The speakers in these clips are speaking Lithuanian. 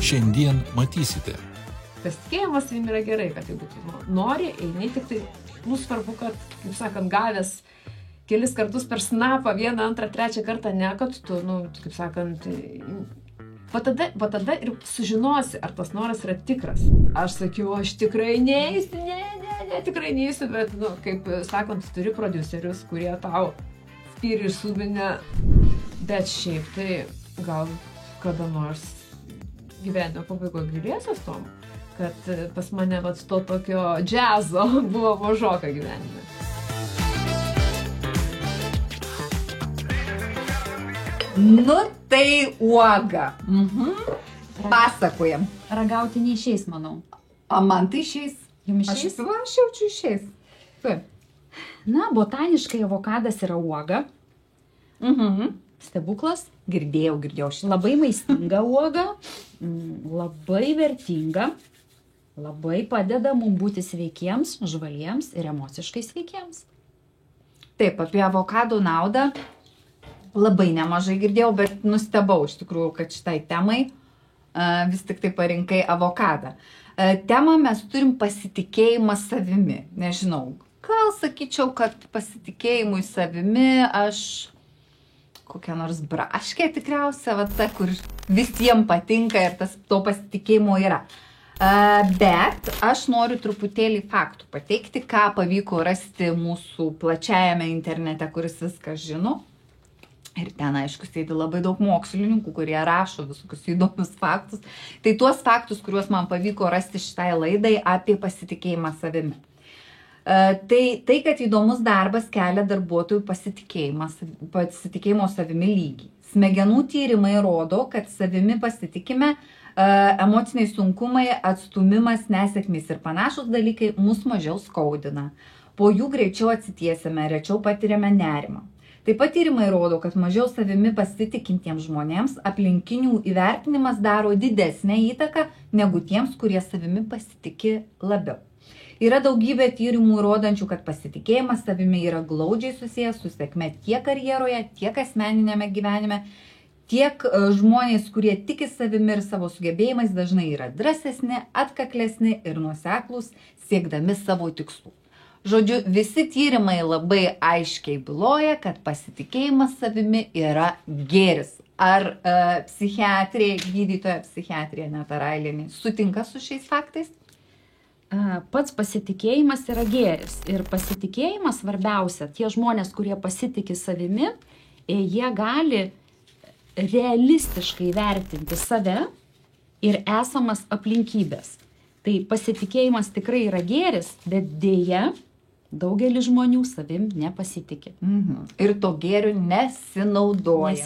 Šiandien matysite. Pasitikėjimas savimi yra gerai, kad jeigu tu nori, eini tik tai, svarbu, kad, kaip sakant, gavęs kelis kartus per snapą, vieną, antrą, trečią kartą, ne, kad tu, kaip sakant, va tada ir sužinosi, ar tas noras yra tikras. Aš sakiau, aš tikrai neįsiu, ne, tikrai neįsiu, bet, kaip sakant, turi prodiuserius, kurie tau spyri ir subinę, bet šiaip tai gal kada nors gyvenimo pabaigoje gilėsios tom, kad pas mane to tokio džiazo buvo mažoka gyvenime. Tai uoga. Pasakojam. Ragauti neišeis, manau. Man tai išeis. Jums išeis? Aš jaučiu išeis. Taip. Botaniškai avokadas yra uoga. Stebuklas. Girdėjau. Labai maistinga uoga, labai vertinga, labai padeda mums būti sveikiems, žvaliems ir emociškai sveikiems. Taip, apie avokado naudą labai nemažai girdėjau, bet nustebau iš tikrųjų, kad šitai temai vis tik tai parinkai avokadą. Temą mes turim pasitikėjimą savimi. Nežinau, gal sakyčiau, kad pasitikėjimui savimi aš kokia nors braškė tikriausia, ta, kur visiems patinka ir to pasitikėjimo yra. Bet aš noriu truputėlį faktų pateikti, ką pavyko rasti mūsų plačiajame internete, kuris viską žino. Ir ten, aišku, sėdi labai daug mokslininkų, kurie rašo visokius įdomius faktus. Tai tuos faktus, kuriuos man pavyko rasti šitai laidai apie pasitikėjimą savimi. Tai, kad įdomus darbas kelia darbuotojų pasitikėjimo savimi lygį. Smegenų tyrimai rodo, kad savimi pasitikime, emociniai sunkumai, atstumimas, nesėkmės ir panašus dalykai mus mažiau skaudina. Po jų greičiau atsitiesime, rečiau patiriame nerimą. Taip pat tyrimai rodo, kad mažiau savimi pasitikintiems žmonėms aplinkinių įvertinimas daro didesnę įtaką negu tiems, kurie savimi pasitikė labiau. Yra daugybė tyrimų rodančių, kad pasitikėjimas savimi yra glaudžiai susijęs su sėkme tiek karjeroje, tiek asmeninėme gyvenime, tiek žmonės, kurie tiki savimi ir savo sugebėjimais, dažnai yra drąsesni, atkaklesni ir nuoseklūs, siekdami savo tikslų. Žodžiu, visi tyrimai labai aiškiai byloja, kad pasitikėjimas savimi yra gėris. Ar gydytoja psichiatrija Neta Railienė sutinka su šiais faktais? Pats pasitikėjimas yra gėris. Ir pasitikėjimas svarbiausia, tie žmonės, kurie pasitikė savimi, jie gali realistiškai vertinti save ir esamas aplinkybės. Tai pasitikėjimas tikrai yra gėris, bet dėja daugelis žmonių savim nepasitikė. Ir to gėriu nesinaudoja.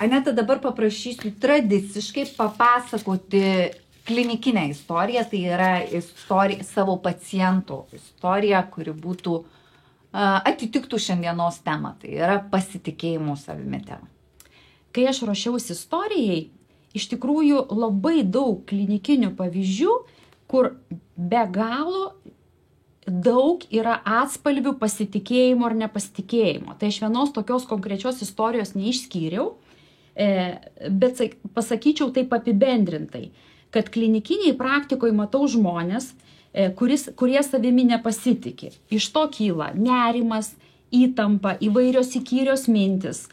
Aneta, dabar paprašysiu tradiciškai papasakoti klinikinę istoriją, tai yra savo paciento istorija, kuri būtų atitiktų šiandienos temą, tai yra pasitikėjimo savimi tema. Kai aš ruošiausi istorijai, iš tikrųjų labai daug klinikinių pavyzdžių, kur be galo daug yra atspalvių pasitikėjimo ar nepasitikėjimo. Tai aš vienos tokios konkrečios istorijos neišskyriau, bet pasakyčiau taip apibendrintai, kad klinikiniai praktikoje matau žmonės, kurie savimi nepasitikė. Iš to kyla nerimas, įtampa, įvairios įkyrios mintis,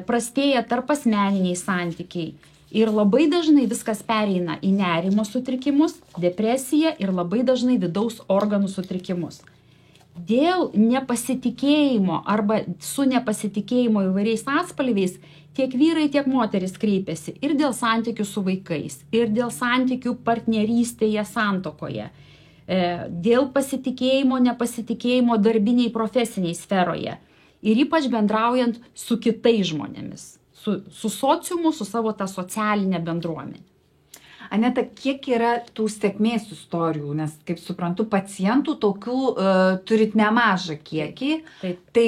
prastėja tarpasmeniniai santykiai. Ir labai dažnai viskas pereina į nerimo sutrikimus, depresiją ir labai dažnai vidaus organų sutrikimus. Dėl nepasitikėjimo arba su nepasitikėjimo įvairiais atspalviais tiek vyrai, tiek moteris kreipiasi ir dėl santykių su vaikais, ir dėl santykių partnerystėje, santuokoje, dėl pasitikėjimo, nepasitikėjimo darbiniai, profesiniai sferoje ir ypač bendraujant su kitais žmonėmis, su sociumu, su savo tą socialinę bendruomenę. Aneta, kiek yra tų sėkmės istorijų, nes, kaip suprantu, pacientų tokių turit nemažą kiekį. Taip. Tai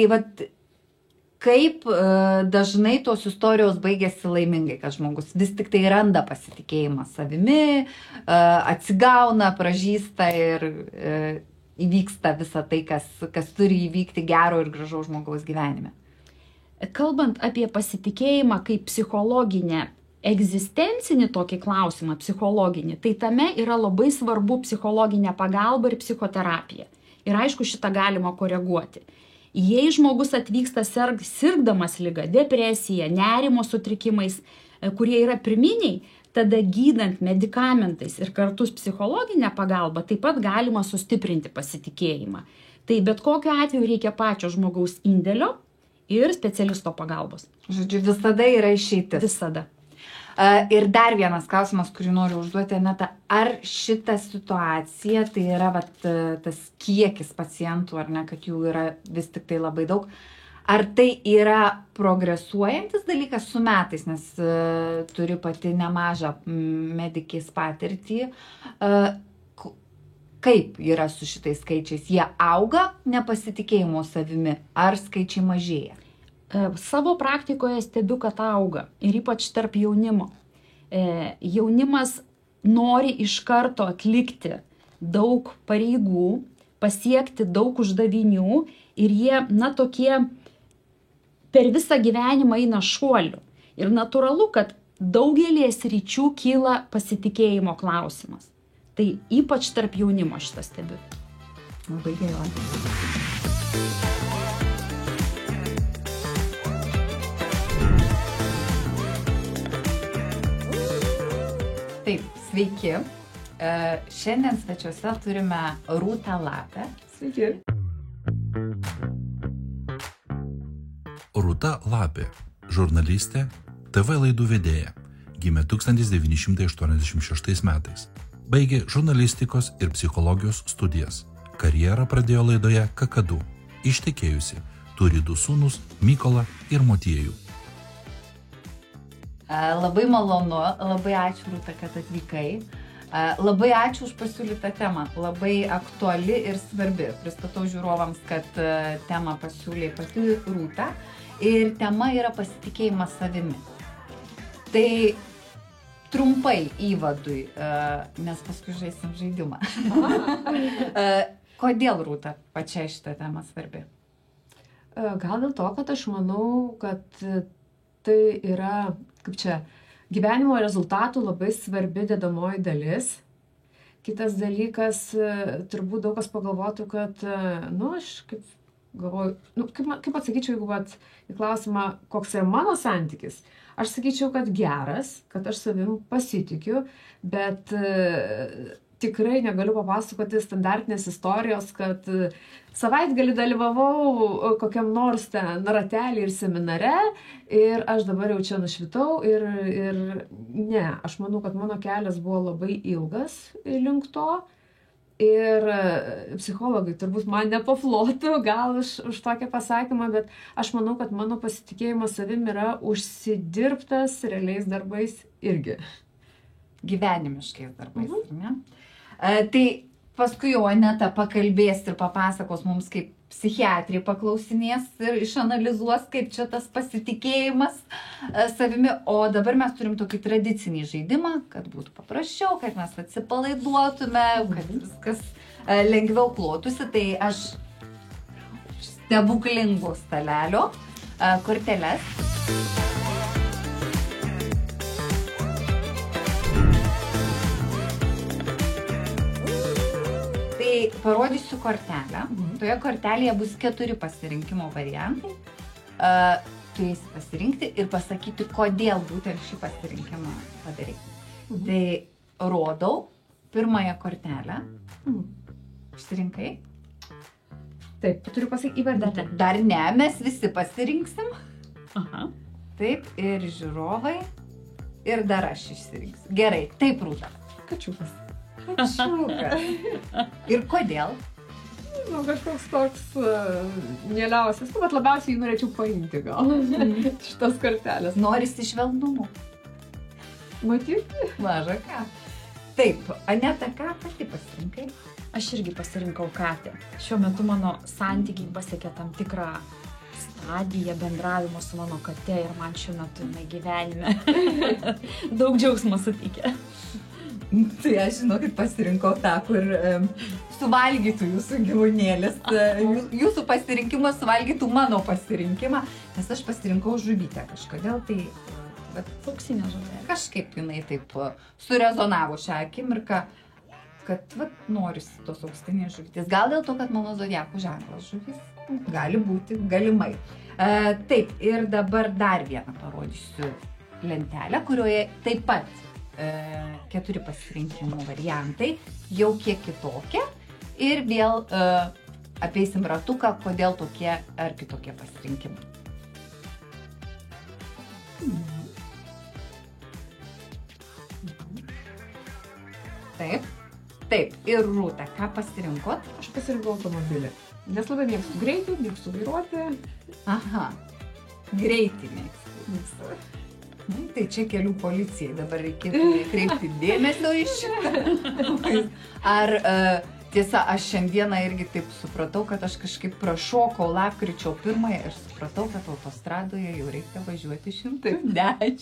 kaip dažnai tos istorijos baigėsi laimingai, kad žmogus vis tik tai randa pasitikėjimą savimi, atsigauna, pražįsta ir įvyksta visa tai, kas turi įvykti gero ir gražaus žmogaus gyvenime. kalbant apie pasitikėjimą kaip psichologinę, egzistencinį tokį klausimą, psichologinį, tai tame yra labai svarbu psichologinė pagalba ir psichoterapija. Ir aišku, šitą galima koreguoti. Jei žmogus atvyksta sirgdamas ligą, depresija, nerimo sutrikimais, kurie yra pirminiai, tada gydant medikamentais ir kartu psichologinę pagalbą taip pat galima sustiprinti pasitikėjimą. Tai bet kokiu atveju reikia pačio žmogaus indėlio ir specialisto pagalbos. Žodžiu, visada yra išeitis. Visada. Ir dar vienas klausimas, kurį noriu užduoti, Aneta, ar šita situacija, tai yra tas kiekis pacientų, ar ne, kad jų yra vis tik tai labai daug, ar tai yra progresuojantis dalykas su metais, nes turi pati nemažą medikės patirtį, kaip yra su šitais skaičiais? Jie auga nepasitikėjimo savimi, ar skaičiai mažėja? Savo praktikoje stebiu, kad auga ir ypač tarp jaunimo. Jaunimas nori iš karto atlikti daug pareigų, pasiekti daug uždavinių ir jie, tokie per visą gyvenimą eina šuoliu. Ir natūralu, kad daugelį sričių kyla pasitikėjimo klausimas. Tai ypač tarp jaunimo šitą stebiu. Labai gaila. Taip, sveiki. Šiandien svečiuose turime Rūtą Lapę. Sveiki. Rūta Lapė, žurnalistė, TV laidų vedėja, gimė 1986 metais. Baigė žurnalistikos ir psichologijos studijas. Karjerą pradėjo laidoje Kakadu. Ištekėjusi, turi 2 sūnus Mykolą ir Motiejų. Labai malonu, labai ačiū Rūta, kad atvykai. Labai ačiū už pasiūlytą temą, labai aktuali ir svarbi. Pristatau žiūrovams, kad temą pasiūlė pati Rūta ir tema yra pasitikėjimas savimi. Tai trumpai įvadui, nes paskui žaisim žaidimą. Kodėl Rūta pačiai šitą temą svarbi? Gal dėl to, kad aš manau, kad tai yra, gyvenimo rezultatų labai svarbi dedamoji dalis. Kitas dalykas, turbūt daug kas pagalvotų, kad, aš kaip galvoju, kaip atsakyčiau, jeigu į klausimą, koks yra mano santykis, aš sakyčiau, kad geras, kad aš savim pasitikiu, bet tikrai negaliu papasakoti standartinės istorijos, kad savaitgalį dalyvavau kokiam nors ten ratelį ir seminare ir aš dabar jau čia nušvitau ir ne, aš manau, kad mano kelias buvo labai ilgas link to ir psichologai turbūt man nepaflotų gal už tokį pasakymą, bet aš manau, kad mano pasitikėjimas savim yra užsidirbtas realiais darbais irgi. Gyvenimiškais darbais, ar ne? Tai paskui jau Aneta pakalbės ir papasakos mums, kaip psichiatrija paklausinės ir išanalizuos, kaip čia tas pasitikėjimas savimi. O dabar mes turim tokį tradicinį žaidimą, kad būtų paprasčiau, kad mes atsipalaiduotume, kad viskas lengviau klotųsi. Tai aš stebuklingo stalelio korteles. Parodysiu kortelę. Toje kortelėje bus 4 pasirinkimo variantai. Turėsi pasirinkti ir pasakyti, kodėl būtent šį pasirinkimą padarai. Tai rodau pirmąją kortelę. Išsirinkai? Taip, turiu pasakyti įvardinti. Dar ne, mes visi pasirinksim. Aha. Taip, ir žiūrovai. Ir dar aš išsirinksiu. Gerai, taip, Rūta. Kačiukas. Ir kodėl? Kažkoks toks mieliausias. Bet labiausiai jį norėčiau paimti gal. Šitas kortelės. Norisi švelnumo. Matyti? Maža ką. Taip, Aneta, ką pati pasirinkai? Aš irgi pasirinkau katę. Šiuo metu mano santykiai pasiekė tam tikrą stadiją bendravimo su mano kate ir man šiuo metu gyvenime daug džiaugsmo suteikia. Tai aš žinau, kad pasirinkau tą, kur suvalgytų jūsų gyvūnėlis. Jūsų pasirinkimas suvalgytų mano pasirinkimą, nes aš pasirinkau žuvytę kažkodėl. Tai auksinė žuvė. Kažkaip jinai taip surezonavo šią akimirką, kad norisi tos auksinės žuvytės. Gal dėl to, kad mano zodiako ženklas žuvis. Gali būti, galimai. Taip, ir dabar dar vieną parodysiu lentelę, kurioje taip pat 4 pasirinkimų variantai, jau kiek kitokie. Ir vėl apeisim ratuką, kodėl tokie ar kitokie pasirinkimai. Taip. Taip. Ir Rūta, ką pasirinkot? Aš pasirinkau automobilį. Nes labai mėgstu greitį, mėgstu vairuoti. Aha. Greitį mėgstu. Tai čia kelių policijai dabar reikėtų kreipti dėmesio į šitą. Ar tiesa, aš šiandieną irgi taip supratau, kad aš kažkaip prašokau lapkričio 1 ir supratau, kad autostradoje jau reikia važiuoti 110.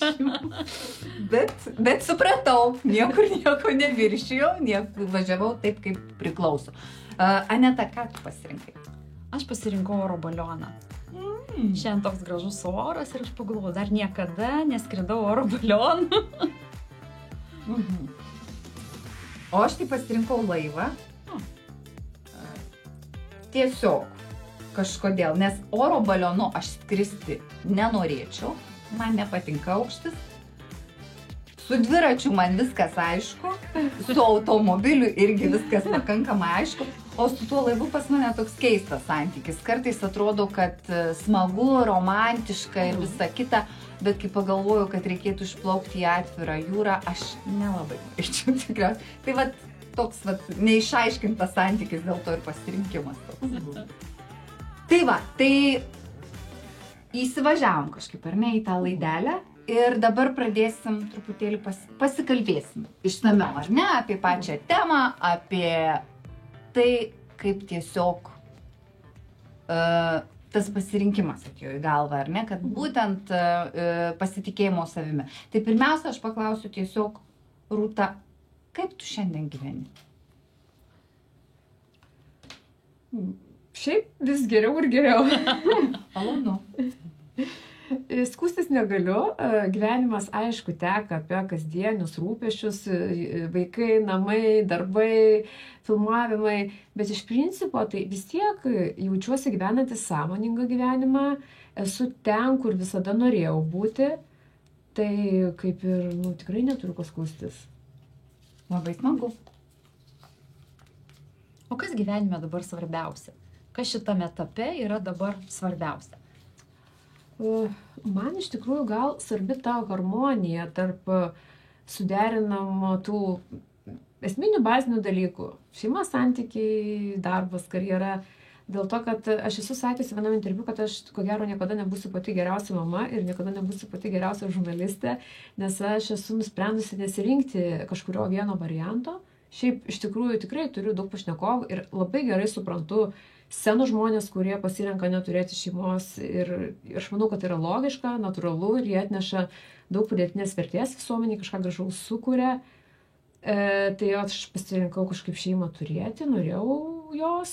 Bet supratau, niekur nieko neviršijau, važiavau taip, kaip priklauso. Aneta, ką tu pasirinkai? Aš pasirinkau oro balioną. Šiandien toks gražus oras ir aš pagalvojau, dar niekada neskridau oro balionu. O aš tai pasirinkau laivą. Tiesiog kažkodėl, nes oro balionu aš skristi nenorėčiau, man nepatinka aukštis. Su dviračiu man viskas aišku, su automobiliu irgi viskas pakankamai aišku, o su tuo laivu pas mane toks keistas santykis. Kartais atrodo, kad smagu, romantiška ir visa kita, bet kai pagalvoju, kad reikėtų išplaukti į atvirą jūrą, aš nelabai norėčiau tikriausiai. Tai toks neišaiškintas santykis, dėl to ir pasirinkimas toks. Tai įsivažiavom kažkaip, ar ne, į tą laidelę. Ir dabar pradėsim truputėlį pasikalbėsim išsamiau, ar ne, apie pačią temą, apie tai, kaip tiesiog tas pasirinkimas atėjo į galvą, ar ne, kad būtent pasitikėjimo savimi. Tai pirmiausia, aš paklausiu tiesiog, Rūta, kaip tu šiandien gyveni? Šiaip vis geriau ir geriau. Malonu. Skųstis negaliu, gyvenimas aišku teka apie kasdienius rūpesčius, vaikai, namai, darbai, filmavimai, bet iš principo tai vis tiek jaučiuosi gyvenantis sąmoningą gyvenimą, esu ten, kur visada norėjau būti, tai kaip ir, tikrai neturiu ko skųstis. Labai smagu. O kas gyvenime dabar svarbiausia? Kas šitame etape yra dabar svarbiausia? Man iš tikrųjų gal svarbi ta harmonija tarp suderinamo tų esminių bazinių dalykų. Šeima, santykiai, darbas, karjera. Dėl to, kad aš esu sakiusi vienam interviu, kad aš ko gero niekada nebūsiu pati geriausia mama ir niekada nebūsiu pati geriausia žurnalistė, nes aš esu nusprendusi nesirinkti kažkurio vieno varianto. Šiaip iš tikrųjų tikrai turiu daug pašnekovų ir labai gerai suprantu senų žmonės, kurie pasirenka neturėti šeimos ir aš manau, kad tai yra logiška, natūralu ir jie atneša daug pridėtinės vertės visuomeniai, kažką gražaus sukuria. Tai aš pasirinkau kažkaip šeimą turėti, norėjau jos,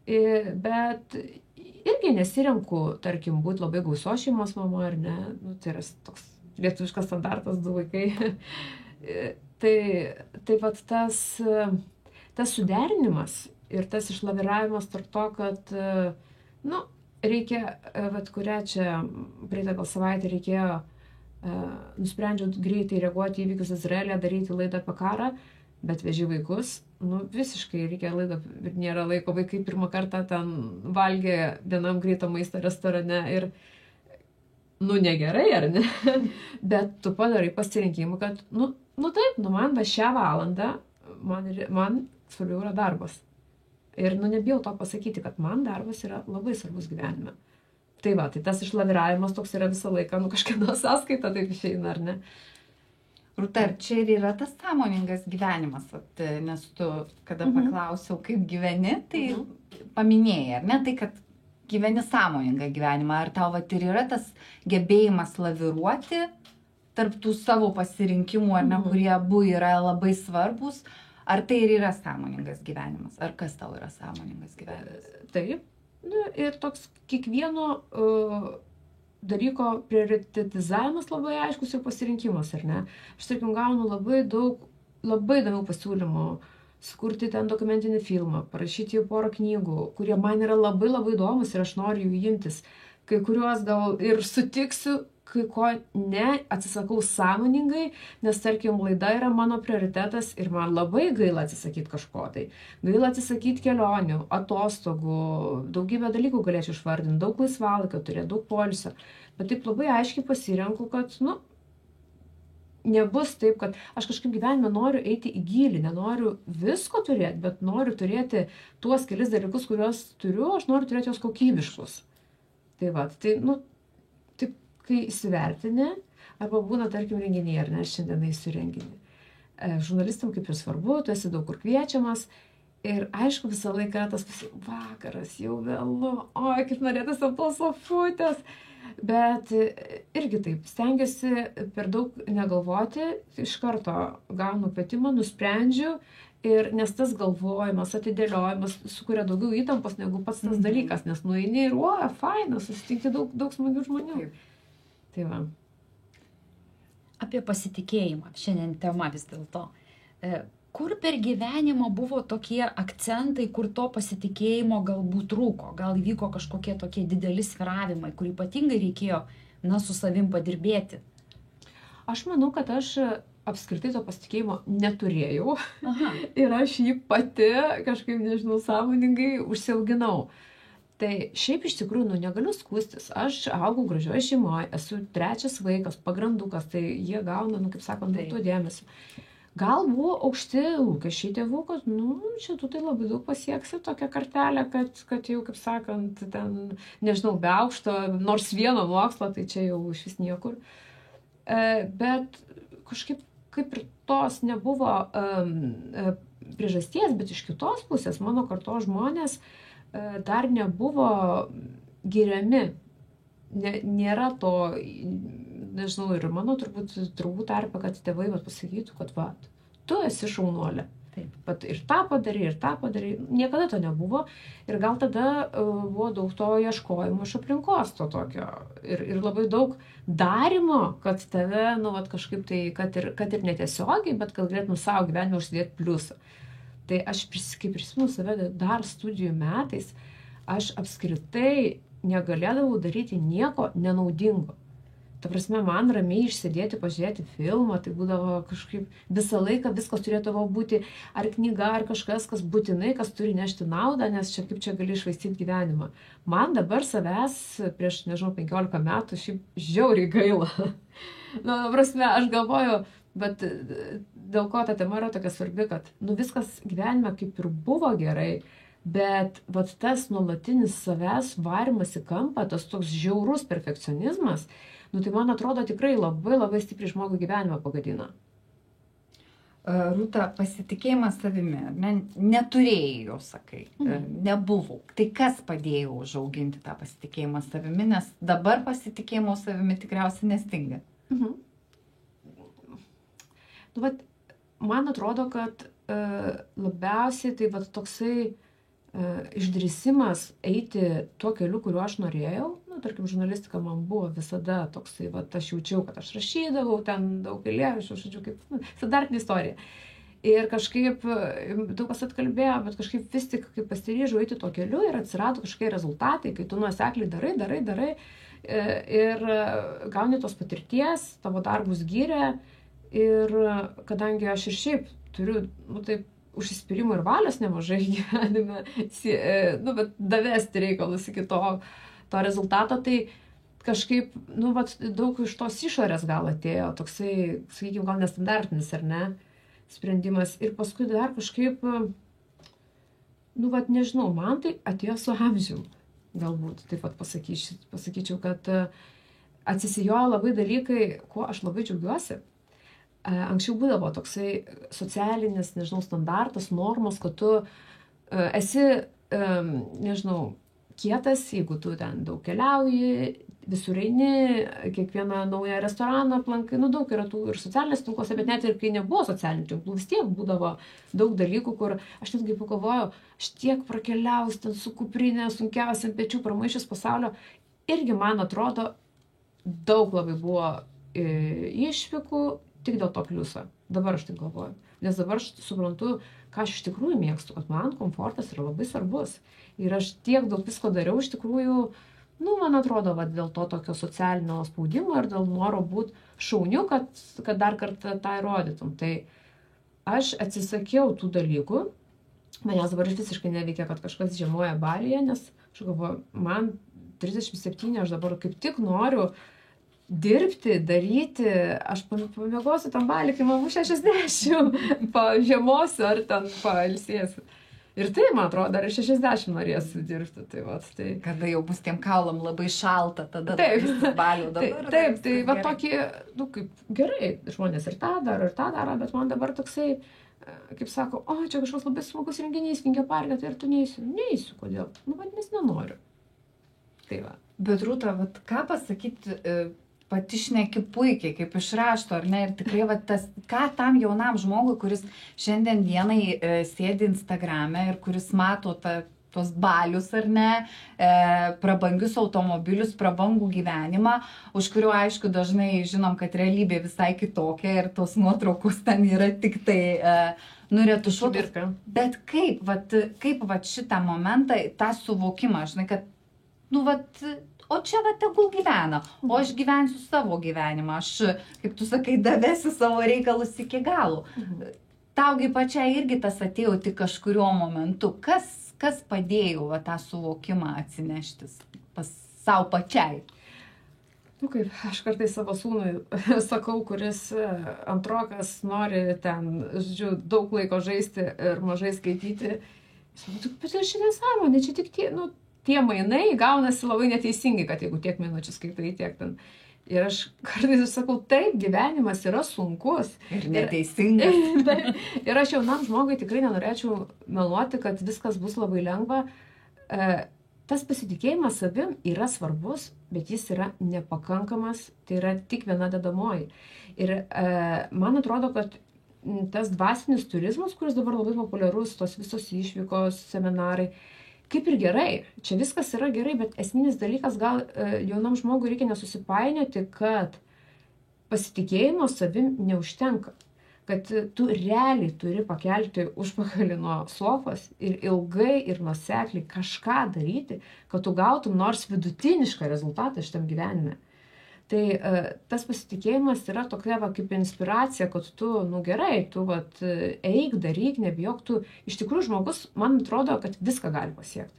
bet irgi nesirenku, tarkim, būti labai gausios šeimos mama ar ne, tai yra toks lietuviškas standartas, 2 vaikai. Tai vat tas suderinimas ir tas išlaviravimas tarp to, kad, reikia, kurią čia praeitą gal savaitę reikėjo, nusprendžiau greitai reaguoti į įvykius Izraelyje, daryti laidą apie karą, bet veži vaikus, visiškai reikia laidą ir nėra laiko, vaikai pirmą kartą ten valgė vienam greito maisto restorane ir, negerai, ar ne? Bet tu padarai pasirinkimą, kad, taip, man šią valandą, man svarbiau yra darbas. Ir nebijau to pasakyti, kad man darbas yra labai svarbus gyvenime. Tai tas išlaviravimas toks yra visą laiką, kažkieno sąskaita, taip išeina, ar ne? Rūta, ar čia ir yra tas sąmoningas gyvenimas, nes tu, kada paklausiau, kaip gyveni, tai paminėjai, ar ne, tai, kad gyveni sąmoningą gyvenimą, ar tau ir yra tas gebėjimas laviruoti tarp tų savo pasirinkimų, ar ne, kurie abu yra labai svarbus, ar tai ir yra sąmoningas gyvenimas, ar kas tau yra sąmoningas gyvenimas? Taip. Ir toks kiekvieno dalyko prioritetizavimas labai aiškus ir pasirinkimas, ar ne? Aš, tarkim, gaunu labai įdomių pasiūlymų sukurti ten dokumentinį filmą, parašyti jau porą knygų, kurie man yra labai įdomus ir aš noriu jų imtis. Kai kuriuos gal ir sutiksiu, kai ko ne, atsisakau sąmoningai, nes, tarkim, laida yra mano prioritetas ir man labai gaila atsisakyti kažko. Tai gaila atsisakyti kelionių, atostogų, daugybę dalykų galėčiau išvardinti, daug laisvalaikio turėti, daug poilsio. Bet taip labai aiškiai pasirenku, kad, nebus taip, kad aš kažkaip gyvenime noriu eiti į gilį, nenoriu visko turėti, bet noriu turėti tuos kelis dalykus, kuriuos turiu, aš noriu turėti juos kokybiškus. Tai taip, kai įsivertini, arba būna, tarkim, renginiai, ar ne, aš šiandien eisiu renginį. Žurnalistam kaip ir svarbu, tu esi daug kur kviečiamas ir aišku visą laiką tas vakaras jau vėlu, oi, kaip norėtųsi ant tos sofutės. Bet irgi taip, stengiuosi per daug negalvoti, iš karto gaunu kvietimą, nusprendžiu, nes tas galvojimas, atidėliojimas sukuria daugiau įtampos negu pats tas dalykas, nes nueini ir, faina, susitinki daug smagių žmonių. Tai va. Apie pasitikėjimą, šiandien tema vis dėlto. Kur per gyvenimą buvo tokie akcentai, kur to pasitikėjimo galbūt trūko? Gal įvyko kažkokie tokie dideli svyravimai, kur ypatingai reikėjo, su savim padirbėti? Aš manau, kad aš apskritai to pasitikėjimo neturėjau. Ir aš jį pati kažkaip, nežinau, sąmoningai užsiauginau. Tai šiaip iš tikrųjų, negaliu skųstis. Aš augau gražioje šeimoje, esu 3 vaikas, pagrandukas, tai jie gauna, kaip sakant, daug to dėmesio. Gal buvo aukšti lūkesčiai tėvų, kad, čia tu tai labai daug pasieksi tokią kartelę, kad jau, kaip sakant, ten, nežinau, be aukšto, nors vieno mokslo, tai čia jau iš vis niekur. Bet kažkaip, kaip ir tos nebuvo priežasties, bet iš kitos pusės mano kartos žmonės dar nebuvo giriami. Nėra to, nežinau, ir mano turbūt draugų tarpe, kad tėvai pasakytų, kad tu esi šaunuolė. Ir tą padarai, niekada to nebuvo. Ir gal tada buvo daug to ieškojimo iš aplinkos to tokio. Ir labai daug darimo, kad tave, kažkaip tai, kad ir netiesiogiai, bet kad galėtum savo gyvenime užsidėti pliusą. Tai aš, kaip prisimenu save dar studijų metais, aš apskritai negalėdavau daryti nieko nenaudingo. Ta prasme, man ramiai išsėdėti, pažiūrėti filmą, tai būdavo kažkaip visą laiką viskas turėtų būti ar knyga, ar kažkas, kas būtinai, kas turi nešti naudą, nes čia kaip čia gali išvaistyti gyvenimą. Man dabar savęs prieš, 15 metų šiaip žiauriai gaila. Ta prasme, aš galvoju, bet dėl ko ta tema yra tokia svarbi, kad viskas gyvenime kaip ir buvo gerai, bet tas nuolatinis savęs varimas į kampą, tas toks žiaurus perfekcionizmas, tai man atrodo tikrai labai stipriai žmogų gyvenimą pagadina. Rūta, pasitikėjimas savimi, neturėjai jo, sakai, nebuvo. Tai kas padėjo užauginti tą pasitikėjimą savimi, nes dabar pasitikėjimo savimi tikriausiai nestinga. Man atrodo, kad labiausiai tai toksai išdrįsimas eiti tuo keliu, kuriuo aš norėjau. Tarkim, žurnalistika man buvo visada toksai, aš jaučiau, kad aš rašydavau ten daug eilėraščių, žodžiu, kaip standartinė istorija. Ir kažkaip daug kas atkalbėjo, bet kažkaip vis tik, kai pasiryžau eiti tuo keliu ir atsirado kažkokie rezultatai, kai tu nuosekliai darai ir gauni tos patirties, tavo darbus gyrė. Ir kadangi aš ir šiaip turiu, taip, užsispyrimo ir valios nemažai gyvenime, bet davesti reikalus iki to rezultato, tai kažkaip, daug iš tos išorės gal atėjo, toksai, sakykime, gal nestandartinis, ar ne, sprendimas. Ir paskui dar kažkaip, nežinau, man tai atėjo su amžium, galbūt, taip pat pasakyčiau, kad atsisijojo labai dalykai, kuo aš labai džiaugiuosi. Anksčiau būdavo toksai socialinis, nežinau, standartas, normos, kad tu esi, nežinau, kietas, jeigu tu ten daug keliauji, visur eini, kiekvieną naują restoraną aplankai, nu daug yra tų ir socialinės tinklose, bet net ir kai nebuvo socialinių tinklų, vis tiek būdavo daug dalykų, kur aš netgi pagalvojau, aš tiek prakeliaus ten su kuprinė, sunkiausia ant pečių pramaišęs pasaulio, irgi man atrodo, daug labai buvo išvykų tik dėl to pliuso. Dabar aš taip galvoju, nes dabar aš suprantu, ką aš iš tikrųjų mėgstu, kad man komfortas yra labai svarbus. Ir aš tiek daug visko dariau, iš tikrųjų, nu, man atrodo, va, dėl to tokio socialinio spaudimo ir dėl noro būti šauniu, kad dar kartą tą įrodytum. Tai aš atsisakiau tų dalykų, manęs dabar visiškai neveikia, kad kažkas žiemoja Balyje, nes aš galvoju, man 37, aš dabar kaip tik noriu dirbti, daryti, aš pamiegosiu tam Baly, kai man bus 60, pažiemosiu ar ten pailsėsiu. Ir tai, man atrodo, dar ir 60 norėsiu dirbti. Tai. Kada jau bus tiem kaulam labai šalta, tada taip, Balių dabar. Taip, tai va tokį, nu kaip gerai, žmonės ir tą daro, bet man dabar toksai, kaip sako, o, čia kažkoks labai smagus renginys, Vingio parke, tai ir tu neįsiu. Neįsiu, kodėl? Nu, vadinasi, nenoriu. Tai va. Bet Rūta, vat, ką pasakyti, pati šneki puikiai, kaip iš rašto, ar ne? Ir tikrai, vat, tas, ką tam jaunam žmogui, kuris šiandien dienai sėdi Instagrame ir kuris mato tos Balius, ar ne, prabangius automobilius, prabangų gyvenimą, už kurio, aišku, dažnai žinom, kad realybė visai kitokia ir tos nuotraukos ten yra tik tai nuretušuotos. Bet kaip vat šitą momentą, tą suvokimą, žinai, kad, nu, vat, o čia va tegul gyvena, o aš gyvensiu savo gyvenimą, aš, kaip tu sakai, davesiu savo reikalus iki galų. Taugi pačiai irgi tas atėjo tik kažkurio momentu. Kas padėjo va, tą suvokimą atsineštis pas savo pačiai? Nu kaip, aš kartais savo sūnui sakau, kuris antrokas nori ten, žodžiu, daug laiko žaisti ir mažai skaityti. Bet aš nesąmonė, čia tik tie mainai gaunasi labai neteisingai, kad jeigu tiek minučių skaitai, tiek ten. Ir aš kartais sakau, taip, gyvenimas yra sunkus. Ir neteisingas. Ir aš jaunam žmogui tikrai nenorėčiau meluoti, kad viskas bus labai lengva. Tas pasitikėjimas savim yra svarbus, bet jis yra nepakankamas, tai yra tik viena dedamoji. Ir man atrodo, kad tas dvasinis turizmas, kuris dabar labai populiarus, tos visos išvykos, seminarai, kaip ir gerai, čia viskas yra gerai, bet esminis dalykas, gal jaunam žmogui reikia nesusipainioti, kad pasitikėjimo savim neužtenka, kad tu realiai turi pakelti užpakalį nuo sofos ir ilgai ir nuosekliai kažką daryti, kad tu gautum nors vidutinišką rezultatą šitam gyvenime. Tai tas pasitikėjimas yra tokia va, kaip inspiracija, kad tu, nu gerai, tu vat, eik, daryk, nebijok, tu iš tikrųjų žmogus, man atrodo, kad viską gali pasiekti.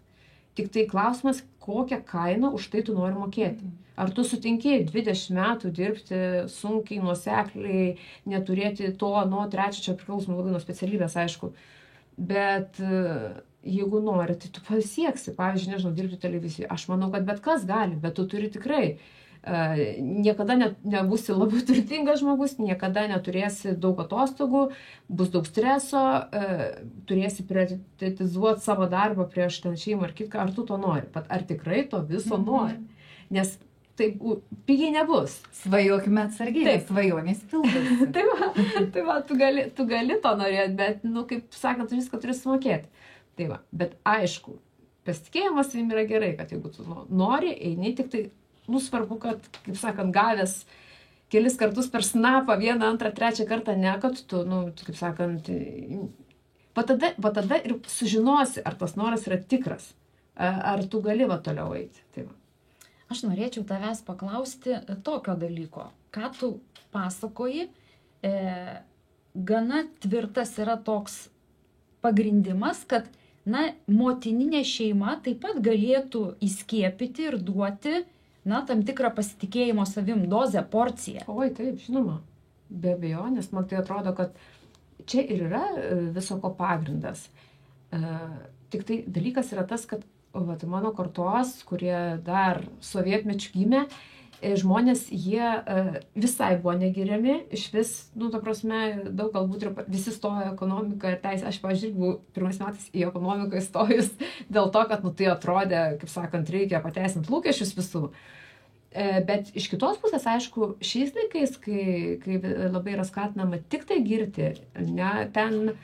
Tik tai klausimas, kokią kainą už tai tu nori mokėti. Ar tu sutinki 20 metų dirbti sunkiai, nuosekliai, neturėti to, trečio priklausomai labai nuo specialybės, aišku. Bet jeigu nori, tai tu pasieksi, pavyzdžiui, nežinau, dirbti televizijoje. Aš manau, kad bet kas gali, bet tu turi tikrai. Niekada nebūsi labai turtingas žmogus, niekada neturėsi daug atostogų, bus daug streso, turėsi prioritizuoti savo darbą prieš ten šeimą ar kitką, ar tu to nori, ar tikrai to viso nori, nes taip pigiai nebus. Svajokime atsargiai, svajonės pildosi. Tai va, tu gali to norėti, bet, nu, kaip sakant, tu viską turi sumokėti. Tai va, bet aišku, pasitikėjimas savim yra gerai, kad jeigu tu nori, eini tik tai, nu, svarbu, kad, kaip sakant, gavęs kelis kartus per snapą, vieną, antrą, trečią kartą, ne, kad tu, nu, kaip sakant, va tada ir sužinosi, ar tas noras yra tikras, ar tu gali va toliau eiti. Tai va. Aš norėčiau tavęs paklausti tokio dalyko. Ką tu pasakoji, gana tvirtas yra toks pagrindimas, kad, na, motininė šeima taip pat galėtų įskiepyti ir duoti, na, tam tikrą pasitikėjimo savim dozę, porciją. Oi, taip, žinoma. Be abejo, nes man tai atrodo, kad čia ir yra viso ko pagrindas. Tik tai dalykas yra tas, kad mano kartos, kurie dar sovietmečiu gimė, žmonės, jie visai buvo negiriami, iš vis, nu, ta prasme, daug galbūt ir visi stojo ekonomiką ir teisę. Aš, pavyzdžiui, buvau pirmais metais į ekonomiką įstojus dėl to, kad, nu, tai atrodė, kaip sakant, reikia pateisinti lūkesčius visų. Bet iš kitos pusės, aišku, šiais laikais, kai labai yra skatinama tik tai girti, ne, ten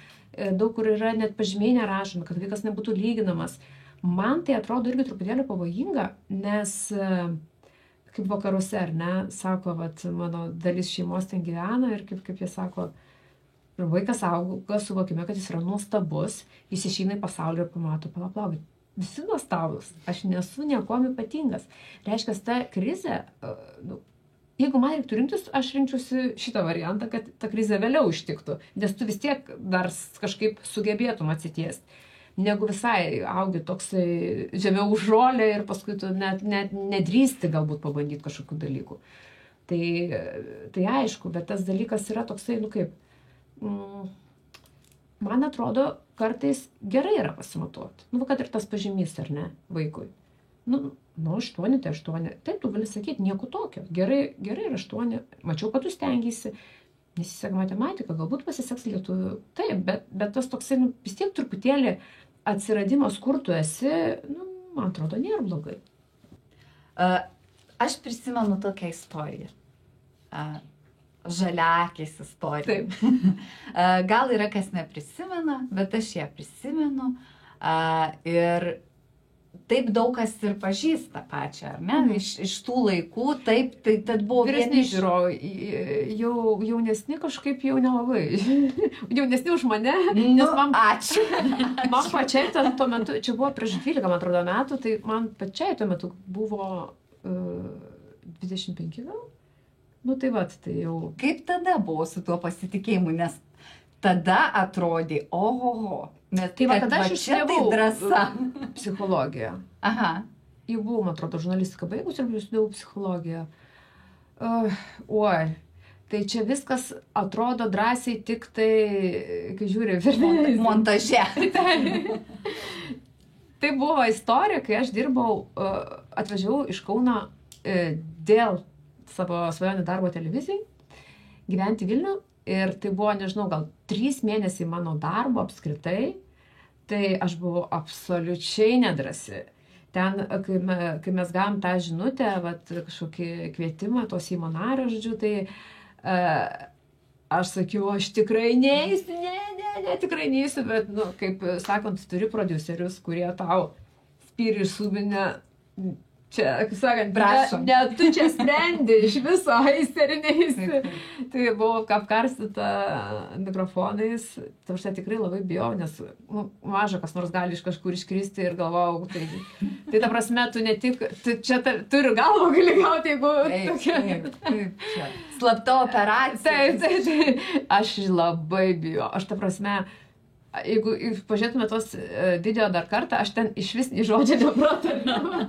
daug kur yra net pažymiai nerašomi, kad vaikas nebūtų lyginamas. Man tai atrodo irgi truputėlį pavojinga, nes kaip vakaruose, ar ne, sako, vat, mano dalis šeimos ten gyvena ir kaip jie sako, vaikas auga, suvokime, kad jis yra nuostabus, jis išeina į pasaulį ir pamato, palauk, visi nuostabus, aš nesu niekuom ypatingas. Reiškia, ta krizė, jeigu man reiktų rinktis, aš rinkčiausi šitą variantą, kad ta krizė vėliau ištiktų, nes tu vis tiek dar kažkaip sugebėtum atsitiesti, negu visai augi toksai žemiau už žolę ir paskui tu net nedrįsti galbūt pabandyti kažkokių dalykų. Tai aišku, bet tas dalykas yra toksai, man atrodo, kartais gerai yra pasimatuoti. Kad ir tas pažymys, ar ne, vaikui. 8 tai 8. Taip, tu gali sakyti, nieko tokio. Gerai yra 8. Mačiau, kad tu stengiasi. Nesiseka matematika, galbūt pasiseks lietuvių. Taip, bet tas toksai, vis tiek truputėlį atsiradimas, kur tu esi, man atrodo, nėra blogai. Aš prisimenu tokią istoriją. Žaliakės istorija. Taip. Gal yra kas neprisimena, bet aš ją prisimenu. Ir taip daug kas ir pažįsta pačią, ar ne? Iš tų laikų, taip, tai buvo vyresni žiūrovai, jaunesni kažkaip jau nelabai. Jaunesni už mane, nes ačiū. Man pačiai tuo metu, čia buvo prieš 12, man atrodo, metų, tai man pačiai tuo metu buvo 25 gal? Tai tai jau... Kaip tada buvo su tuo pasitikėjimu, nes tada atrodė, ohoho, nes tai tada aš išstebau drąsa. Psichologiją. Aha. Jau buvau, man atrodo, žurnalistiką baigus ir išstebau psichologiją. Tai čia viskas atrodo drąsiai tik tai, kai žiūri, montaže. Tai buvo istorija, kai aš dirbau, atvažiavau iš Kauno dėl savo svajonį darbo televizijai, gyventi Vilnių. Ir tai buvo, nežinau, gal 3 mėnesiai mano darbo apskritai, tai aš buvau absoliučiai nedrasi. Ten, kai mes gavom tą žinutę, kažkokį kvietimą to Seimo nario, žodžiu, tai aš sakiau, aš tikrai neįsiu, tikrai neįsiu, bet, kaip sakant, turi prodiuserius, kurie tau spyri iš subinę. Čia, kaip sakant, tu čia sprendi iš viso, eisi ar neįsi. Tai buvau apkarstyta mikrofonais, tai tikrai labai bijau, nes maža kas nors gali iš kažkur iškristi ir galvojau, tai ta prasme, tu ne tik, tu ir galvą gali gauti, jeigu tokia. Slapta operacija. Taip, aš labai bijau, aš ta prasme, jeigu pažiūrėtume tos video dar kartą, aš ten iš vis nei žodžio nepratariau.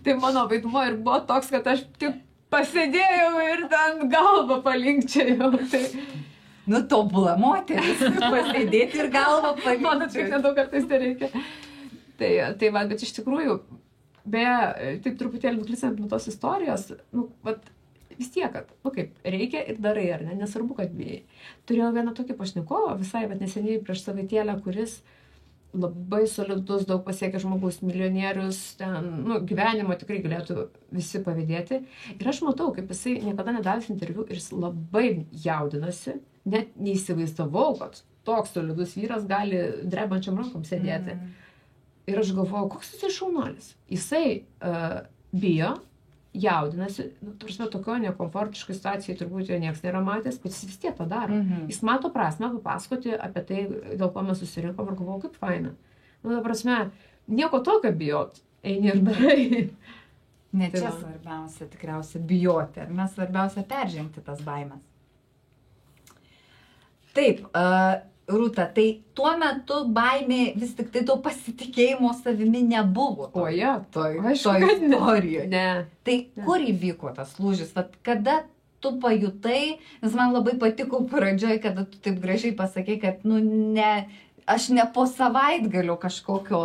Tai mano vaidmuo ir buvo toks, kad aš tik pasėdėjau ir ten galvą palinkčiau. Tobula moteris, pasėdėti ir galvą palinkčiau. Man tik nedaug kartais tai reikia. Tai bet iš tikrųjų, beje, taip truputėlį nuklysant nuo tos istorijos, vis tiek, kad, kaip, reikia ir darai, ar ne, nesvarbu, kad bijai. Turėjau vieną tokį pašnekovą, visai, bet neseniai prieš savaitėlę, kuris labai solidus, daug pasiekė žmogus, milijonierius, ten, gyvenimo tikrai galėtų visi pavydėti. Ir aš matau, kaip jisai niekada nedavęs interviu ir jis labai jaudinasi, net neįsivaizdavau, kad toks solidus vyras gali drebančiam rankom sėdėti. Ir aš galvoju, koks jisai šaunuolis. Jisai bijo, jaudinasi, tarsi tokio nekomfortiškai situacijai turbūt jo nieks nėra matęs, bet jis vis tiek to daro. Jis mato prasmę papasakoti apie tai, dėl ko mes susirinkom ir galvoju, kaip faina. Ta prasme, nieko tokio bijot, eini ir darai. Ne čia svarbiausia tikriausia bijoti, ar mes svarbiausia peržengti tas baimes. Taip, Rūta, tai tuo metu baimė vis tik tai to pasitikėjimo savimi nebuvo. Toj istorijoje. Ne. Tai kur įvyko tas lūžis? Kada tu pajutai, nes man labai patiko pradžioj, kada tu taip gražiai pasakei, kad aš ne po savaitgalio kažkokio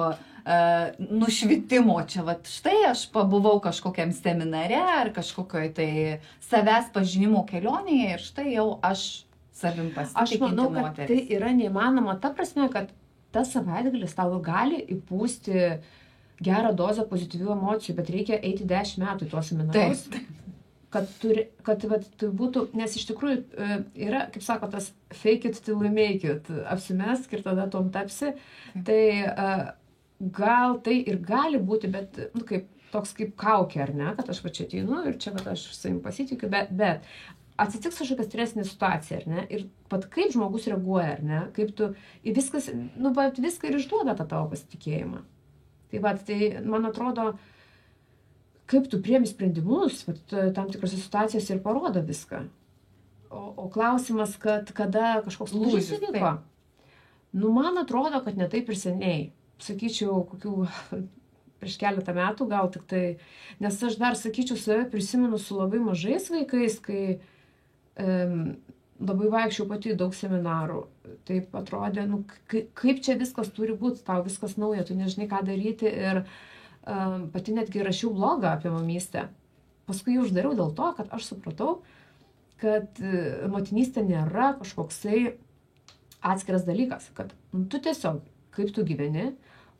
nušvitimo čia, štai aš pabuvau kažkokiam seminare ar kažkokioj tai savęs pažinimo kelionėje ir štai jau aš savim pasitikinti moteris. Aš manau, kad tai yra neįmanoma ta prasme, kad tas savaitgalis tau gali įpūsti gerą dozę pozityvių emocijų, bet reikia eiti 10 metų į tuos seminarus. Kad tai būtų, nes iš tikrųjų yra, kaip sako, tas fake it till you make it, apsimesk ir tada tom tapsi. Tai gal tai ir gali būti, bet toks kaip kaukė, ar ne, kad aš va čia ateinu ir čia va aš savim pasitikiu, bet atsitiks kažkokia stresinė situacija, ar ne, ir pat kaip žmogus reaguoja, ar ne, kaip tu, viskas, viską ir išduoda tą tavo pasitikėjimą. Tai man atrodo, kaip tu priemi sprendimus, tam tikrose situacijose ir parodo viską. O klausimas, kad kada kažkoks lūžis įvyko. Man atrodo, kad ne taip ir seniai. Sakyčiau, kokių prieš keletą metų gal tik tai, nes aš dar, sakyčiau, save prisimenu su labai mažais vaikais, kai labai vaikščiau pati daug seminarų. Taip atrodė, kaip čia viskas turi būti, tau viskas nauja, tu nežinai, ką daryti ir pati netgi rašiau blogą apie mamystę. Paskui jį uždariau dėl to, kad aš supratau, kad motinystė nėra kažkoksai atskiras dalykas, kad tu tiesiog, kaip tu gyveni,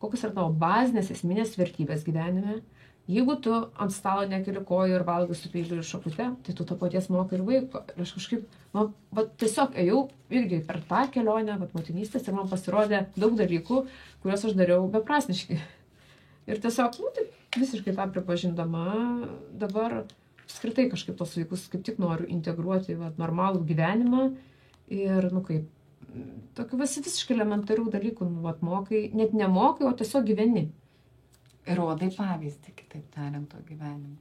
kokios yra tavo bazinės esminės vertybės gyvenime. Jeigu tu ant stalo nekeli kojų ir valgai su peiliu ir šakute, tai tu to paties mokai ir vaiko. Ir aš kažkaip, tiesiog ėjau irgi per tą kelionę, motinystės, ir man pasirodė daug dalykų, kuriuos aš dariau beprasmiškai. Ir tiesiog, visiškai tą pripažindama, dabar apskritai kažkaip tos vaikus kaip tik noriu integruoti į normalų gyvenimą ir, tokių visiškai elementarių dalykų, mokai, net nemokai, o tiesiog gyveni. Ir rodai pavyzdį, kitaip tariant, to gyvenimo.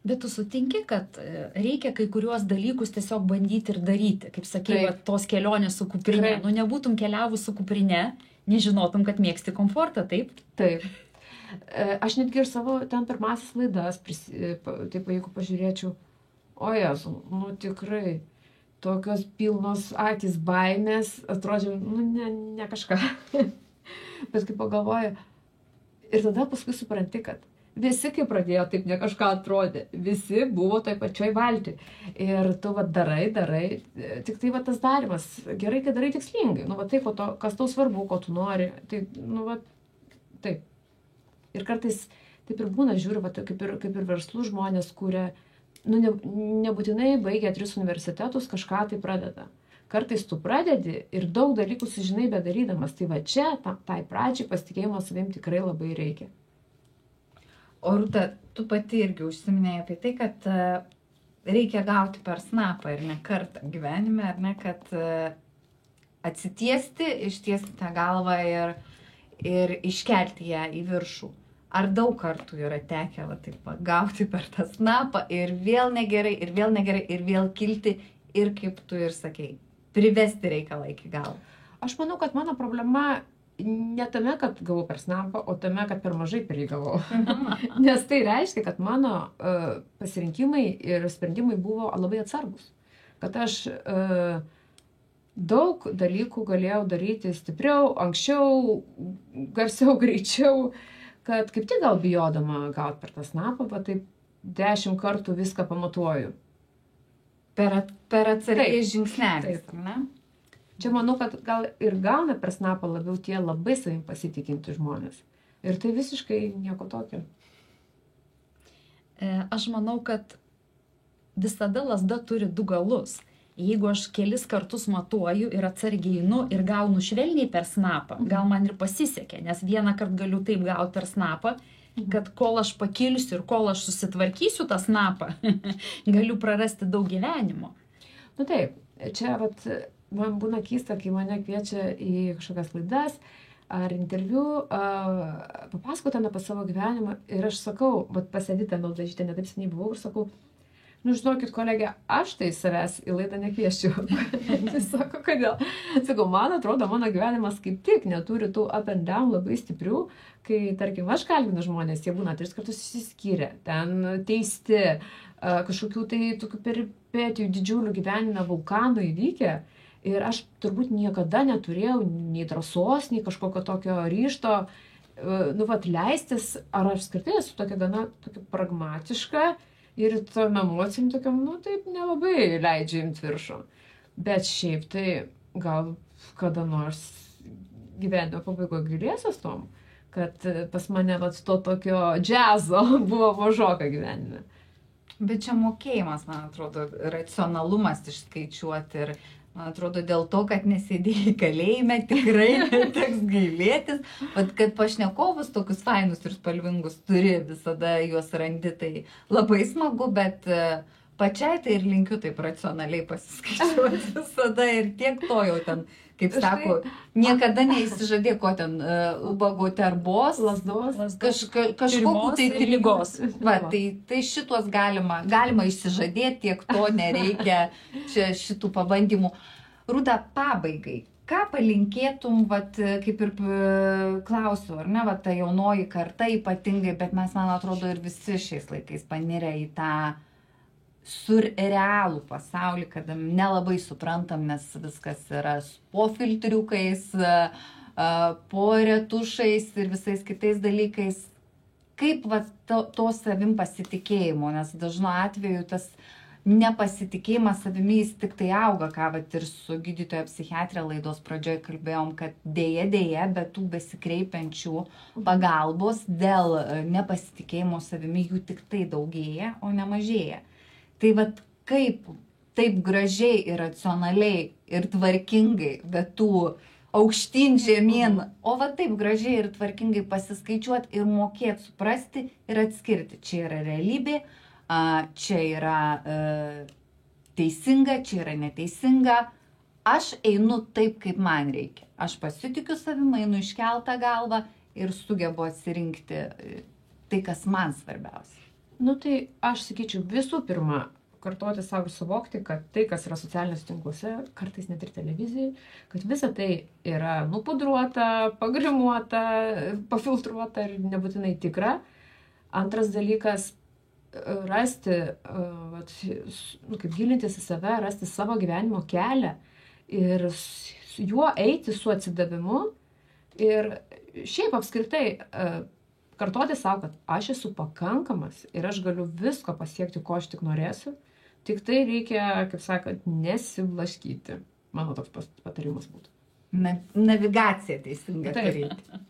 Bet tu sutinki, kad reikia kai kuriuos dalykus tiesiog bandyti ir daryti. Kaip sakei, tos kelionės su kuprinė. Nebūtum keliavus su kuprinė, nežinotum, kad mėgsti komfortą, taip? Taip. Aš netgi ir savo ten pirmasis laidas, taip, jeigu pažiūrėčiau, o Jezu, tikrai, tokios pilnos akys baimės, atrodžiau, ne kažką. Bet kaip pagalvoju, ir tada paskui supranti, kad visi, kai pradėjo, taip ne kažką atrodė, visi buvo toj pačioj valty. Ir tu darai, tik tai tas darimas, gerai, kai darai tikslingai, taip, kas tau svarbu, ko tu nori, tai, taip. Ir kartais taip ir būna, žiūri, kaip ir verslų žmonės, kurie, nebūtinai baigia 3 universitetus, kažką tai pradeda. Kartais tu pradedi ir daug dalykų sužinai bedarydamas. Tai čia, tai pradžiai pasitikėjimo savim tikrai labai reikia. O Rūta, tu pati irgi užsiminėjai apie tai, kad reikia gauti per snapą ir ne kartą gyvenime, ar ne, kad atsitiesti, ištiesti tą galvą ir iškelti ją į viršų. Ar daug kartų yra tekę gauti per tą snapą ir vėl negerai, ir vėl negerai, ir vėl kilti ir kaip tu ir sakei, privesti reikalą iki galo? Aš manau, kad mano problema ne tame, kad gavau per snapą, o tame, kad per mažai per jį gavau. Nes tai reiškia, kad mano pasirinkimai ir sprendimai buvo labai atsargus. Kad aš daug dalykų galėjau daryti stipriau, anksčiau, garsiau, greičiau, kad kaip tik gal bijodama gauti per tą snapą, taip 10 kartų viską pamatuoju. Per atsargiais žingsneliais, ar ne? Čia manau, kad gal ir gauna per snapą labiau tie labai savim pasitikinti žmonės. Ir tai visiškai nieko tokio. Aš manau, kad visada lazda turi 2 galus. Jeigu aš kelis kartus matuoju ir atsargiai einu ir gaunu švelniai per snapą, gal man ir pasisekė, nes vieną kartą galiu taip gauti per snapą, kad kol aš pakilsiu ir kol aš susitvarkysiu tą snapą, galiu prarasti daug gyvenimo. Taip, čia man būna keista, kai mane kviečia į kažkokias laidas ar interviu, papasakoti apie savo gyvenimą ir aš sakau, pasėdite Mildažytė, netaip seniai buvau ir sakau, žinokit, kolegė, aš tai savęs į laidą nekviesčiau. Jis sako, kodėl? Sakau, man atrodo, mano gyvenimas kaip tik neturi tų up and down labai stiprių, kai, tarkim, aš kalbinu žmonės, jie būna 3 kartus išsiskyrę, ten teisti, kažkokių tai tokių peripetijų didžiulių gyvenime vulkanų įvykę. Ir aš turbūt niekada neturėjau nei drąsos, nei kažkokio tokio ryžto, leistis, ar aš skirtai esu tokia gana tokia pragmatiška, ir tom emocijom tokiam, taip nelabai leidžia imti viršų. Bet šiaip tai gal kada nors gyvenimo pabaigoje gailėsiuos tom, kad pas mane to tokio džiazo buvo mažoka gyvenime. Bet čia mokėjimas, man atrodo, racionalumas išskaičiuoti ir man atrodo, dėl to, kad nesėdėjai kalėjime, tikrai teks gailėtis, bet kad pašnekovus tokius fainus ir spalvingus turi, visada juos randi, tai labai smagu, bet pačiai tai ir linkiu taip racionaliai pasiskaičiuoti visada ir tiek to jau ten, kaip sako, niekada neįsižadė, ko ten ubago terbos, lasdos, kažkokiu tai ligos. Va, tai šitos galima išsižadėti, tiek to nereikia čia šitų pabandymų. Rūta, pabaigai, ką palinkėtum, vat, kaip ir klausiu, ar ne, vat, ta jaunoji karta ypatingai, bet mes, man atrodo, ir visi šiais laikais panirę į tą surrealų pasaulį, kada nelabai suprantam, nes viskas yra po filtriukais, po retušais ir visais kitais dalykais. Kaip va, to savim pasitikėjimo, nes dažnu atveju tas nepasitikėjimas savimi jis tik tai auga, ką vat, ir su gydytoja psichiatrė laidos pradžioje kalbėjom, kad dėja, bet tų besikreipiančių pagalbos dėl nepasitikėjimo savimi jų tik tai daugėja, o ne mažėja. Tai vat kaip taip gražiai ir racionaliai ir tvarkingai, bet tų aukštyn žemyn, o va taip gražiai ir tvarkingai pasiskaičiuoti ir mokėti suprasti ir atskirti. Čia yra realybė, čia yra teisinga, čia yra neteisinga. Aš einu taip, kaip man reikia. Aš pasitikiu savimi, einu iškeltą galvą ir sugebu atsirinkti tai, kas man svarbiausia. Nu tai aš sakyčiau visų pirma, kartuoti savo ir suvokti, kad tai, kas yra socialiniuose tinkluose, kartais net ir televizijai, kad visa tai yra nupudruota, pagrimuota, pafiltruota ir nebūtinai tikra. Antras dalykas, rasti, kaip gilintis į save, rasti savo gyvenimo kelią ir su juo eiti su atsidavimu ir šiaip apskritai kartoti savo, kad aš esu pakankamas ir aš galiu visko pasiekti, ko aš tik norėsiu. Tik tai reikia, kaip sakant, nesiblaškyti. Mano toks patarimas būtų. Navigacija teisinga daryti.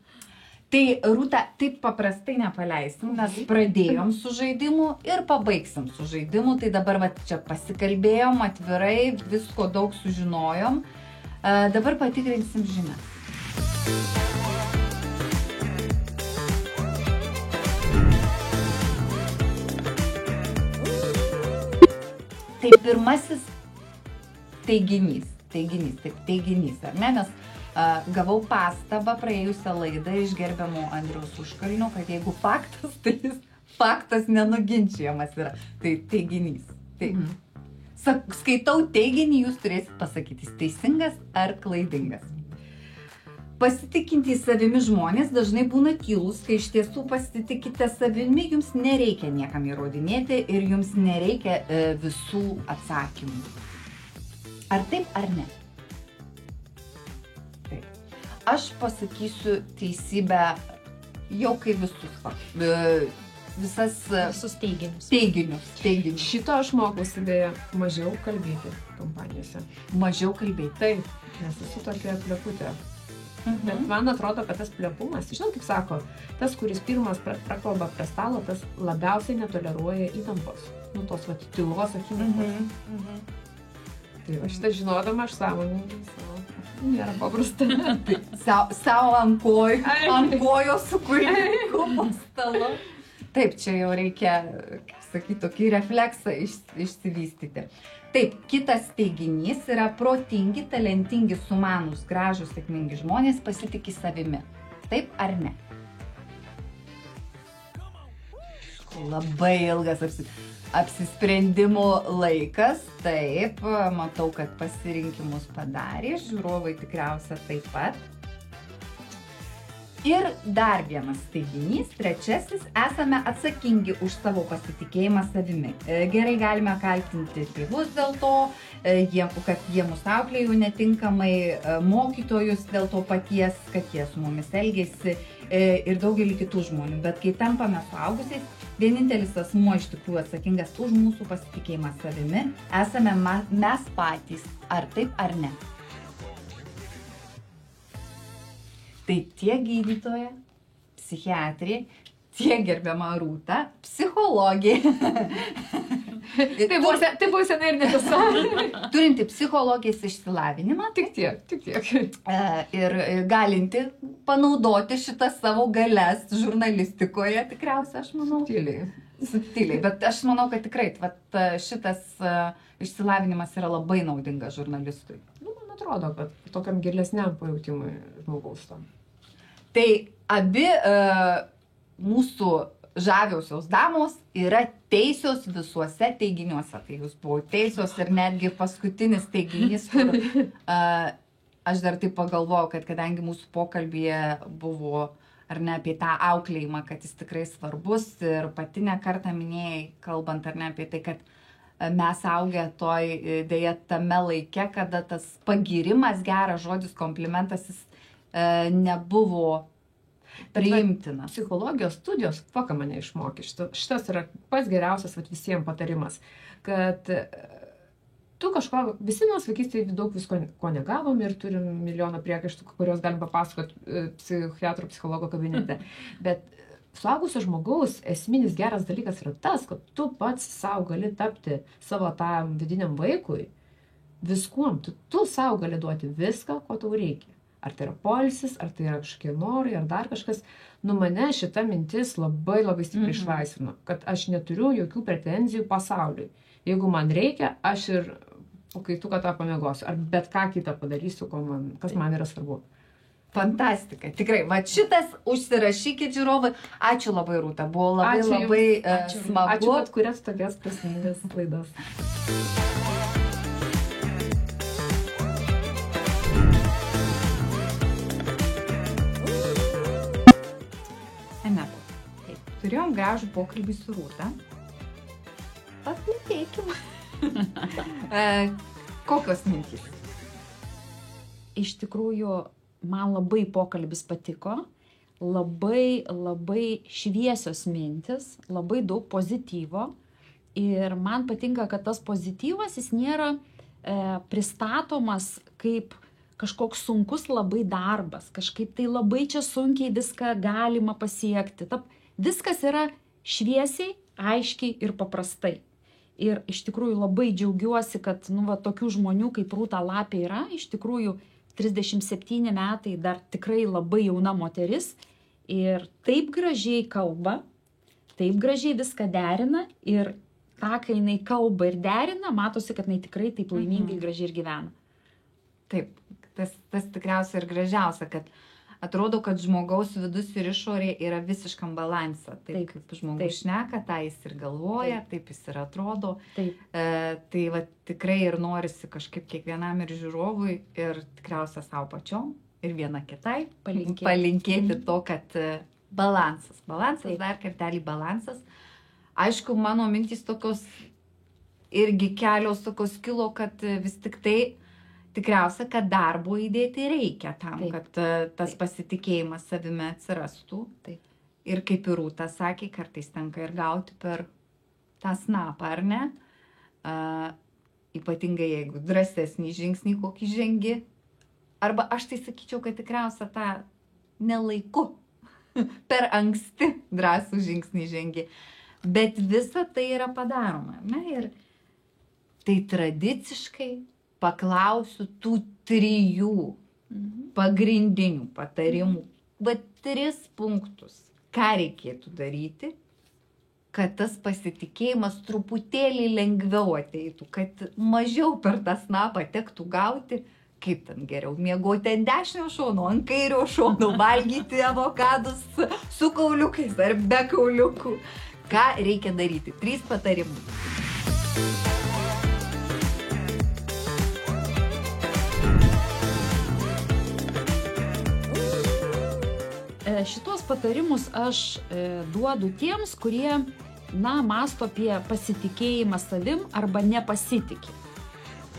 Tai, Rūta, taip paprastai nepaleisim, nes pradėjom su žaidimu ir pabaigsim su žaidimu. Tai dabar va, čia pasikalbėjom atvirai, visko daug sužinojom. Dabar patikrinsim žinias. Tai pirmasis teiginys, ar ne? Nes gavau pastabą praėjusią laidą iš gerbiamo Andriaus Užkalnio, kad jeigu faktas, tai faktas nenuginčiamas yra. Tai teiginys. Tai, skaitau teiginį, jūs turėsit pasakyti, jis teisingas ar klaidingas. Pasitikintys savimi žmonės dažnai būna tylūs, kai iš tiesų pasitikite savimi, jums nereikia niekam įrodinėti ir jums nereikia visų atsakymų. Ar taip, ar ne? Taip. Aš pasakysiu teisybę jau kai visus teiginius. Šito aš mokausi beje mažiau kalbėti kompanijose. Mažiau kalbėti? Taip, nes esu tokia pleputė. Bet man atrodo, kad tas plepumas, žinot, kaip sako, tas, kuris pirmas prakalba prie stalo, tas labiausiai netoleruoja įtampos. Nu, tos va, tylos akimirkos. Tai va, šitą žinodama, aš sąmoningai savo nėra paprasta. Savo ant kojo sukurti po stalo. Taip, čia jau reikia, kaip sakyti, tokį refleksą išsivystyti. Taip, kitas teiginys yra protingi, talentingi, sumanūs, gražūs, sėkmingi žmonės pasitiki savimi. Taip ar ne? Labai ilgas apsisprendimo laikas. Taip, matau, kad pasirinkimus padarė, žiūrovai tikriausia taip pat. Ir dar vienas teiginys, trečiasis, esame atsakingi už savo pasitikėjimą savimi. Gerai galime kaltinti tėvus dėl to, kad jie mus auklėjo netinkamai, mokytojus dėl to paties, kad jie su mumis elgėsi ir daugelį kitų žmonių. Bet kai tampame suaugusiais, vienintelis asmuo iš tikrųjų atsakingas už mūsų pasitikėjimą savimi, esame mes patys, ar taip ar ne. Tai tiek gydytoja, psichiatrė, tiek gerbiama Rūta, psichologė. Tai buvo senai ir netiesa. Turinti psichologijos išsilavinimą. Tik tiek. Ir galinti panaudoti šitą savo galias žurnalistikoje, tikriausiai, aš manau. Subtiliai. Bet aš manau, kad tikrai šitas išsilavinimas yra labai naudingas žurnalistui. Man atrodo, kad tokiam gilesniam pajautimui žmogaus tam. Tai abi mūsų žaviausios damos yra teisios visuose teiginiuose. Tai jūs buvo teisios ir netgi paskutinis teiginys, kur aš dar taip pagalvojau, kad kadangi mūsų pokalbėje buvo ar ne apie tą auklėjimą, kad jis tikrai svarbus ir pati ne kartą minėjai, kalbant ar ne apie tai, kad mes augę toj dėja tame laike, kada tas pagirimas, geras žodis, komplimentas, jis nebuvo priimtina. Psichologijos studijos, ką mane išmokė, šitas yra pats geriausias visiems patarimas, kad tu kažko, visi mes vaikystėje daug visko ko negavom ir turim milijoną priekaištų, kuriuos galim papasakoti psichiatro, psichologo kabinete. Bet suaugusio žmogaus esminis geras dalykas yra tas, kad tu pats savo gali tapti savo tam vidiniam vaikui viskuom. Tu savo gali duoti viską, ko tau reikia. Ar tai yra poilsis, ar tai yra kažkokie norai, ar dar kažkas. Mane šita mintis labai stipriai išlaisvino, kad aš neturiu jokių pretenzijų pasauliui. Jeigu man reikia, aš ir pakaituką tą pamiegosiu, ar bet ką kitą padarysiu, kas man yra svarbu. Fantastika, tikrai. Va šitas užsirašykit, žiūrovai. Ačiū labai, Rūta, buvo labai smagu. Ačiū, kad kuriat tokias prasmingas laidas. Turėjom gražų pokalbį su Rūta. Paplepėkim. Kokios mintys? Iš tikrųjų, man labai pokalbis patiko. Labai šviesios mintis, labai daug pozityvo. Ir man patinka, kad tas pozityvas, jis nėra pristatomas kaip kažkoks sunkus labai darbas. Kažkaip tai labai čia sunkiai viską galima pasiekti. Viskas yra šviesiai, aiškiai ir paprastai. Ir iš tikrųjų labai džiaugiuosi, kad tokių žmonių kaip Rūta Lapė yra. Iš tikrųjų 37 metai, dar tikrai labai jauna moteris. Ir taip gražiai kalba, taip gražiai viską derina. Ir kai jinai kalba ir derina, matosi, kad jinai tikrai taip laimingai gražiai ir gyvena. Taip, tas tikriausiai ir gražiausia, kad atrodo, kad žmogaus vidus ir išorė yra visiškam balansą. Taip, kaip žmogus šneka, tą jis ir galvoja, taip jis ir atrodo. Tai tikrai ir norisi kažkaip kiekvienam ir žiūrovui, ir tikriausia savo pačiom, ir viena kitai palinkėti to, kad balansas, dar kartelį balansas. Aišku, mano mintys tokios irgi kelios tokios kilo, kad vis tik tai tikriausia, kad darbo įdėti reikia tam, kad tas pasitikėjimas savime atsirastų. Ir kaip ir Rūta sakė, kartais tenka ir gauti per tą snapą, ar ne? Ypatingai jeigu drąsesnį žingsnį kokį žengi. Arba aš tai sakyčiau, kad tikriausia tą nelaiku, per anksti drąsų žingsnį žengi. Bet visa tai yra padaroma. Ir tai tradiciškai paklausiu tų 3 pagrindinių patarimų. 3 punktus. Ką reikėtų daryti, kad tas pasitikėjimas truputėlį lengviau ateitų, kad mažiau per tą snapą tektų gauti, kaip ten geriau, miegoti ant dešinio šono, ant kairio šono, valgyti avokadus su kauliukais ar be kauliukų. Ką reikia daryti? 3 patarimai. Šitos patarimus aš duodu tiems, kurie, mąsto apie pasitikėjimą savim arba nepasitikė.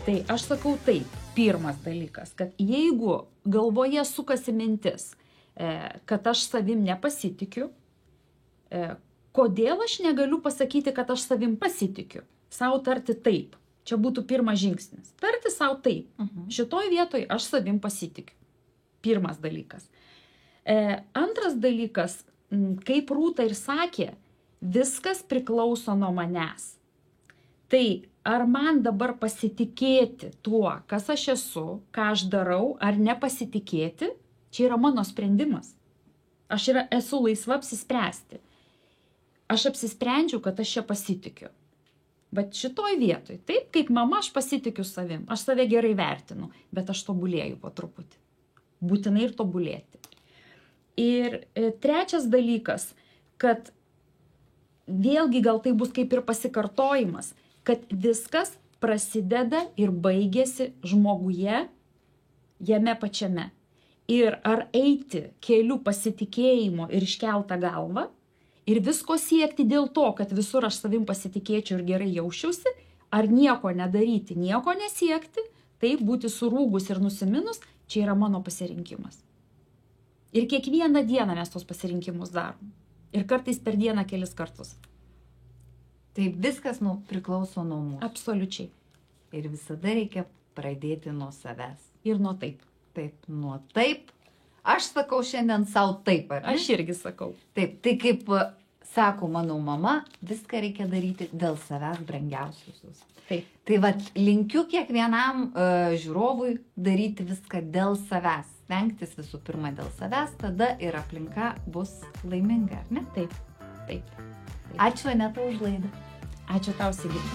Tai aš sakau taip, pirmas dalykas, kad jeigu galvoje sukasi mintis, kad aš savim nepasitikiu, kodėl aš negaliu pasakyti, kad aš savim pasitikiu? Sau tarti taip. Čia būtų pirmas žingsnis. Tarti sau taip. Šitoj vietoj aš savim pasitikiu. Pirmas dalykas. Antras dalykas, kaip Rūta ir sakė, viskas priklauso nuo manęs. Tai ar man dabar pasitikėti tuo, kas aš esu, ką aš darau, ar nepasitikėti, čia yra mano sprendimas. Aš esu laisva apsispręsti. Aš apsisprendžiu, kad aš čia pasitikiu. Bet šitoj vietoj, taip kaip mama, aš pasitikiu savim, aš save gerai vertinu, bet aš tobulėju po truputį. Būtinai ir tobulėti. Ir trečias dalykas, kad vėlgi gal tai bus kaip ir pasikartojimas, kad viskas prasideda ir baigėsi žmoguje, jame pačiame. Ir ar eiti keliu pasitikėjimo ir iškeltą galvą, ir visko siekti dėl to, kad visur aš savim pasitikėčiau ir gerai jausčiausi, ar nieko nedaryti, nieko nesiekti, tai būti surūgus ir nusiminus, čia yra mano pasirinkimas. Ir kiekvieną dieną mes tos pasirinkimus darom. Ir kartais per dieną kelis kartus. Tai viskas priklauso nuo mūsų. Absoliučiai. Ir visada reikia pradėti nuo savęs. Ir nuo taip. Taip, nuo taip. Aš sakau šiandien savo taip, ar ne? Aš irgi sakau. Taip, tai kaip sako mano mama, viską reikia daryti dėl savęs brangiausius. Taip. Tai vat, linkiu kiekvienam žiūrovui daryti viską dėl savęs. Stengtis visų pirma dėl savęs, tada ir aplinka bus laiminga, ar ne? Taip. Taip. Ačiū, Aneta, už laidą. Ačiū tau, Sigita.